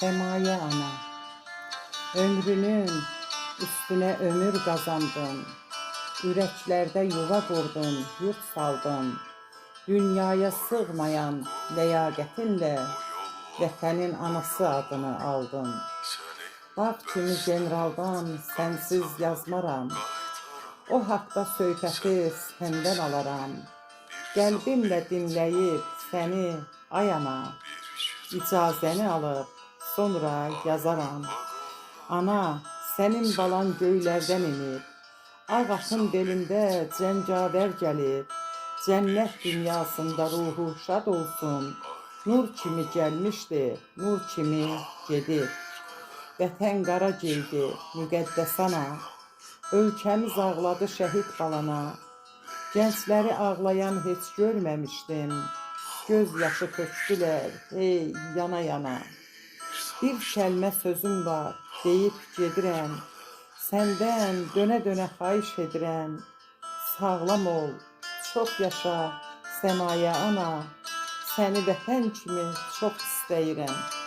Semaya ana, ömrünün üstüne ömür kazandın. Yüreklerde yuva kurdun, yurt saldın. Dünyaya sığmayan ləyaqətinlə vətənin anası adını aldın. Dağ kimi generaldan sensiz yazmaram. O haqda söhbəti səndən alaram. Qəlbimlə dinləyib səni ayana, icazəni alıb sonra yazaram. Ana, sənin balan göylərdən inib, ağ atın belində cəngavər gəlib, cənnət dünyasında ruhu şad olsun. Nur kimi gəlmişdi, nur kimi gedib. Vətən qara geydi, müqəddəs ana, ölkəmiz ağladı şəhid balana. Gəncləri ağlayan heç görməmişdim, göz yaşı tökdülər, ey yana yana. Bir kəlmə sözüm var, deyib gedirəm, səndən dönə-dönə xahiş edirəm. Sağlam ol, çox yaşa, Semaya ana, səni vətən kimi çox istəyirəm.